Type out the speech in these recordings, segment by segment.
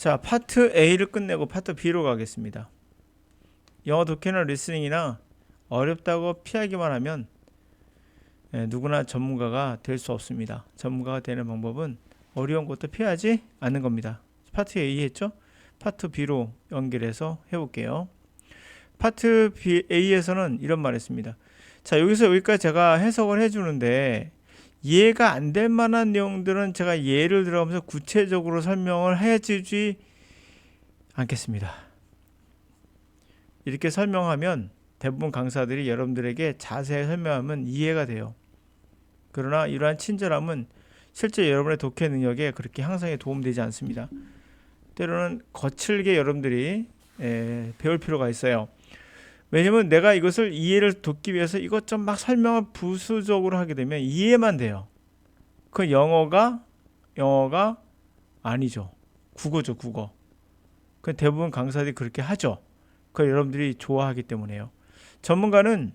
자, 파트 A를 끝내고 파트 B로 가겠습니다. 영어 독해나 리스닝이나 어렵다고 피하기만 하면 누구나 전문가가 될 수 없습니다. 전문가가 되는 방법은 어려운 것도 피하지 않는 겁니다. 파트 A 했죠? 파트 B로 연결해서 해볼게요. 파트 A에서는 이런 말 했습니다. 자, 여기서 여기까지 제가 해석을 해주는데 이해가 안 될 만한 내용들은 제가 예를 들어가면서 구체적으로 설명을 해주지 않겠습니다. 이렇게 설명하면 대부분 강사들이 여러분들에게 자세히 설명하면 이해가 돼요. 그러나 이러한 친절함은 실제 여러분의 독해 능력에 그렇게 향상에 도움되지 않습니다. 때로는 거칠게 여러분들이 배울 필요가 있어요. 왜냐면 내가 이것을 이해를 돕기 위해서 이것 좀 막 설명을 부수적으로 하게 되면 이해만 돼요. 그 영어가 아니죠. 국어죠, 국어. 그 대부분 강사들이 그렇게 하죠. 그걸 여러분들이 좋아하기 때문에요. 전문가는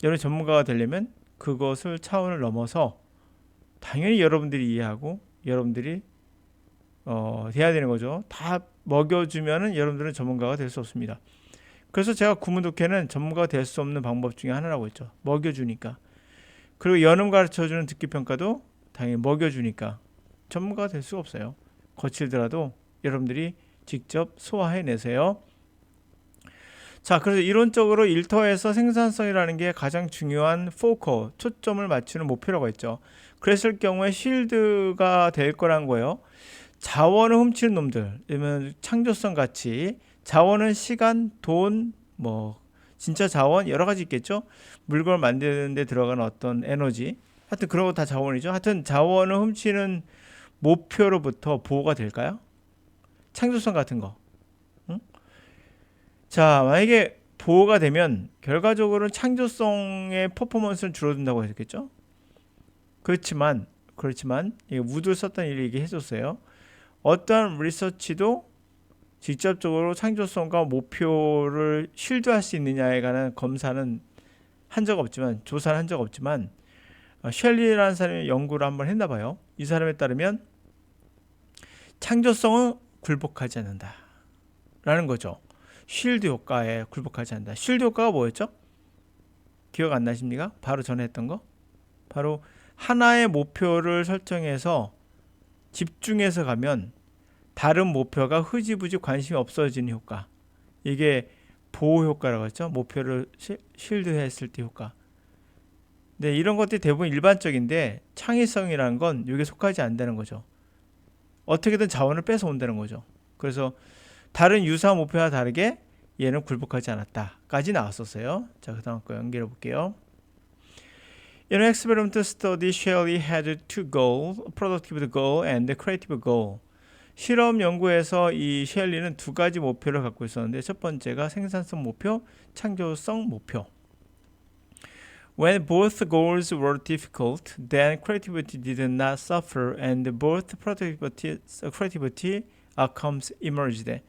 여러분 전문가가 되려면 그것을 차원을 넘어서 당연히 여러분들이 이해하고 여러분들이 돼야 되는 거죠. 다 먹여주면은 여러분들은 전문가가 될 수 없습니다. 그래서 제가 구문독해는 전문가가 될 수 없는 방법 중에 하나라고 했죠. 먹여주니까. 그리고 연음 가르쳐주는 듣기평가도 당연히 먹여주니까 전문가가 될 수가 없어요. 거칠더라도 여러분들이 직접 소화해내세요. 자, 그래서 이론적으로 일터에서 생산성이라는 게 가장 중요한 포커, 초점을 맞추는 목표라고 했죠. 그랬을 경우에 쉴드가 될 거란 거예요. 자원을 훔치는 놈들, 그러면 창조성 가치, 자원은 시간, 돈, 뭐 진짜 자원 여러 가지 있겠죠. 물건을 만드는 데 들어가는 어떤 에너지, 하여튼 그런 거 다 자원이죠. 하여튼 자원을 훔치는 목표로부터 보호가 될까요? 창조성 같은 거. 응? 자, 만약에 보호가 되면 결과적으로는 창조성의 퍼포먼스는 줄어든다고 했겠죠. 그렇지만 이게 우드를 썼던 일을 얘기해줬어요. 어떠한 리서치도 직접적으로 창조성과 목표를 실드할 수 있느냐에 관한 검사는 한 적 없지만, 조사는 한 적 없지만, 셸리라는 사람이 연구를 한번 했나 봐요. 이 사람에 따르면 창조성은 굴복하지 않는다 라는 거죠. 쉴드 효과에 굴복하지 않는다. 쉴드 효과가 뭐였죠? 기억 안 나십니까? 바로 전에 했던 거. 바로 하나의 목표를 설정해서 집중해서 가면 다른 목표가 흐지부지 관심이 없어지는 효과. 이게 보호 효과라고 했죠. 목표를 쉴드했을 때 효과. 네, 이런 것들이 대부분 일반적인데 창의성이라는 건 여기에 속하지 않는다는 거죠. 어떻게든 자원을 뺏어온다는 거죠. 그래서 다른 유사한 목표와 다르게 얘는 굴복하지 않았다까지 나왔었어요. 자, 그 다음 거 연결해 볼게요. In an experimental study, Shelley had two goals, productivity goal and creative goal. 실험 연구에서 이 셸리는 두 가지 목표를 갖고 있었는데 첫 번째가 생산성 목표, 창조성 목표. When both goals were difficult, then creativity did not suffer and both creativity outcomes emerged.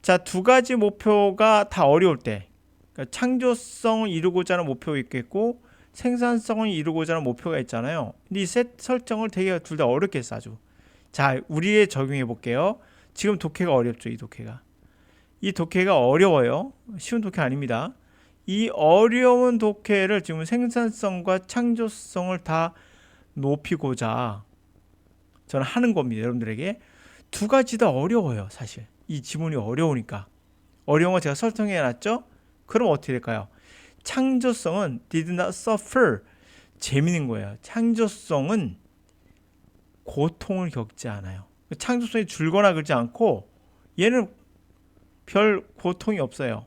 자, 두 가지 목표가 다 어려울 때, 그러니까 창조성을 이루고자 하는 목표가 있겠고 생산성을 이루고자 하는 목표가 있잖아요. 근데 이 셋 설정을 되게 둘 다 어렵게 했어 아주. 자, 우리에 적용해 볼게요. 지금 독해가 어렵죠, 이 독해가. 이 독해가 어려워요. 쉬운 독해 아닙니다. 이 어려운 독해를 지금 생산성과 창조성을 다 높이고자 저는 하는 겁니다. 여러분들에게. 두 가지 다 어려워요, 사실. 이 지문이 어려우니까. 어려운 거 제가 설정해 놨죠? 그럼 어떻게 될까요? 창조성은 did not suffer. 재밌는 거예요. 창조성은 고통을 겪지 않아요. 창조성이 줄거나 그러지 않고 얘는 별 고통이 없어요.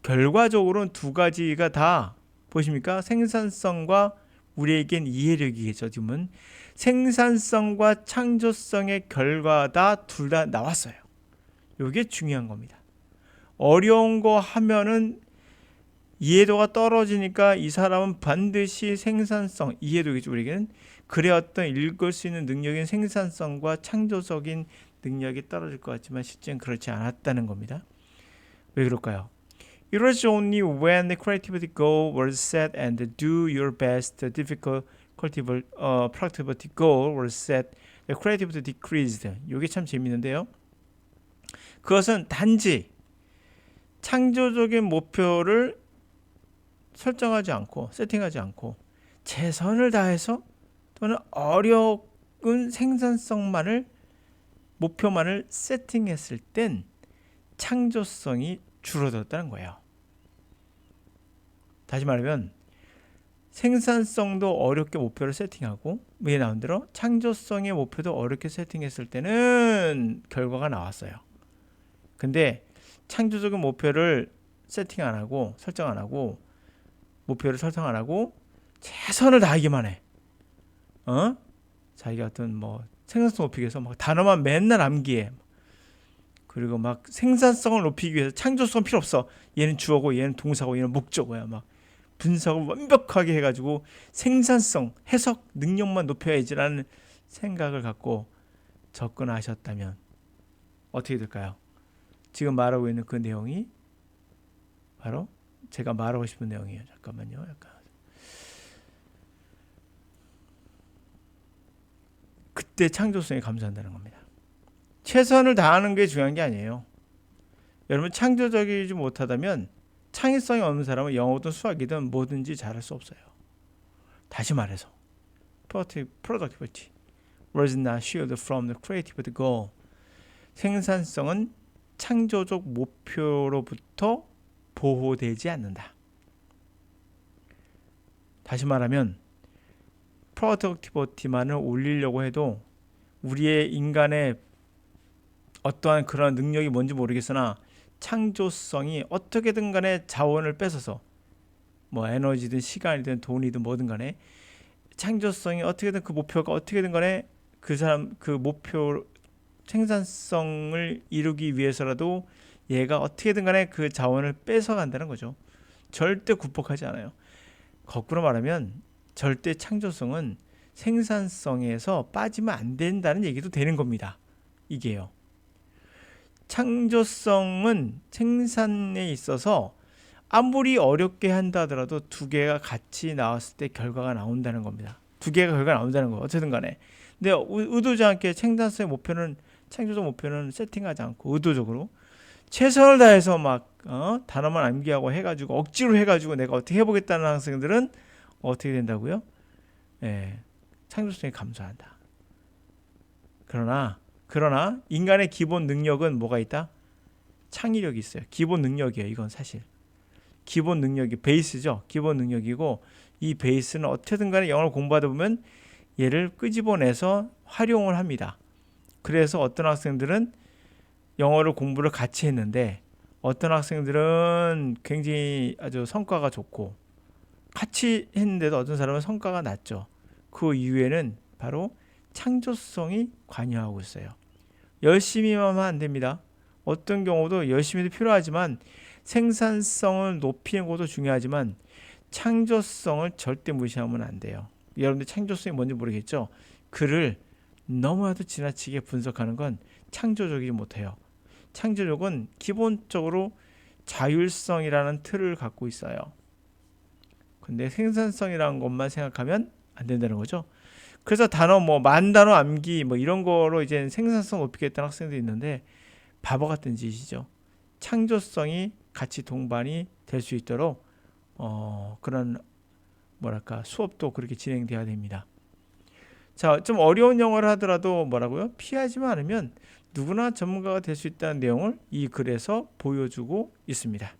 결과적으로는 두 가지가 다 보십니까? 생산성과 우리에겐 이해력이겠죠. 지금은 생산성과 창조성의 결과다 둘 다 나왔어요. 이게 중요한 겁니다. 어려운 거 하면은 이해도가 떨어지니까 이 사람은 반드시 생산성, 이해도겠죠. 우리에게는 글의 어떤 읽을 수 있는 능력인 생산성과 창조적인 능력이 떨어질 것 같지만 실제는 그렇지 않았다는 겁니다. 왜 그럴까요? It was only when the creativity goal was set and do your best difficult productivity goal was set, the creativity decreased. 이게 참 재밌는데요. 그것은 단지 창조적인 목표를 설정하지 않고 세팅하지 않고 최선을 다해서 또는 어려운 생산성만을 목표만을 세팅했을 땐 창조성이 줄어들었다는 거예요. 다시 말하면 생산성도 어렵게 목표를 세팅하고 위에 나온 대로 창조성의 목표도 어렵게 세팅했을 때는 결과가 나왔어요. 근데 창조적인 목표를 세팅 안 하고 설정 안 하고 목표를 설정 안 하고 최선을 다하기만 해. 자기가 어떤 뭐 생산성 높이기 위해서 막 단어만 맨날 암기해. 그리고 막 생산성을 높이기 위해서 창조성 필요 없어. 얘는 주어고 얘는 동사고 얘는 목적어야. 막 분석을 완벽하게 해가지고 생산성, 해석 능력만 높여야지라는 생각을 갖고 접근하셨다면 어떻게 될까요? 지금 말하고 있는 그 내용이 바로 제가 말하고 싶은 내용이에요. 잠깐만요. 약간 그때 창조성이 감소한다는 겁니다. 최선을 다하는 게 중요한 게 아니에요. 여러분 창조적이지 못하다면 창의성이 없는 사람은 영어든 수학이든 뭐든지 잘할 수 없어요. 다시 말해서 productivity was not shielded from the creative goal. 생산성은 창조적 목표로부터 보호되지 않는다. 다시 말하면 productivity만을 올리려고 해도 우리의 인간의 어떠한 그런 능력이 뭔지 모르겠으나 창조성이 어떻게든 간에 자원을 뺏어서 뭐 에너지든 시간이든 돈이든 뭐든 간에 창조성이 어떻게든 그 목표가 어떻게든 간에 그 사람 그 목표 생산성을 이루기 위해서라도 얘가 어떻게든 간에 그 자원을 뺏어간다는 거죠. 절대 굴복하지 않아요. 거꾸로 말하면 절대 창조성은 생산성에서 빠지면 안 된다는 얘기도 되는 겁니다. 이게요. 창조성은 생산에 있어서 아무리 어렵게 한다 하더라도 두 개가 같이 나왔을 때 결과가 나온다는 겁니다. 두 개가 결과가 나온다는 거 어쨌든 간에. 근데 의도지 않게 생산성의 목표는 창조적 목표는 세팅하지 않고 의도적으로 최선을 다해서 막 단어만 암기하고 해가지고 억지로 해가지고 내가 어떻게 해보겠다는 학생들은 어떻게 된다고요? 창조성이 감소한다. 그러나 인간의 기본 능력은 뭐가 있다? 창의력이 있어요. 기본 능력이에요. 이건 사실. 기본 능력이 베이스죠. 기본 능력이고 이 베이스는 어떻게든 간에 영어를 공부하다 보면 얘를 끄집어내서 활용을 합니다. 그래서 어떤 학생들은 영어를 공부를 같이 했는데 어떤 학생들은 굉장히 아주 성과가 좋고 같이 했는데도 어떤 사람은 성과가 낮죠. 그 이유에는 바로 창조성이 관여하고 있어요. 열심히만 하면 안 됩니다. 어떤 경우도 열심히도 필요하지만 생산성을 높이는 것도 중요하지만 창조성을 절대 무시하면 안 돼요. 여러분들 창조성이 뭔지 모르겠죠? 글을 너무나도 지나치게 분석하는 건 창조적이지 못해요. 창조력은 기본적으로 자율성이라는 틀을 갖고 있어요. 근데 생산성이라는 것만 생각하면 안 된다는 거죠. 그래서 단어 만 단어 암기 이런 거로 이제 생산성 높이겠다는 학생도 있는데 바보 같은 짓이죠. 창조성이 같이 동반이 될 수 있도록 그런 수업도 그렇게 진행돼야 됩니다. 자, 좀 어려운 영어를 하더라도 피하지만 않으면 누구나 전문가가 될 수 있다는 내용을 이 글에서 보여주고 있습니다.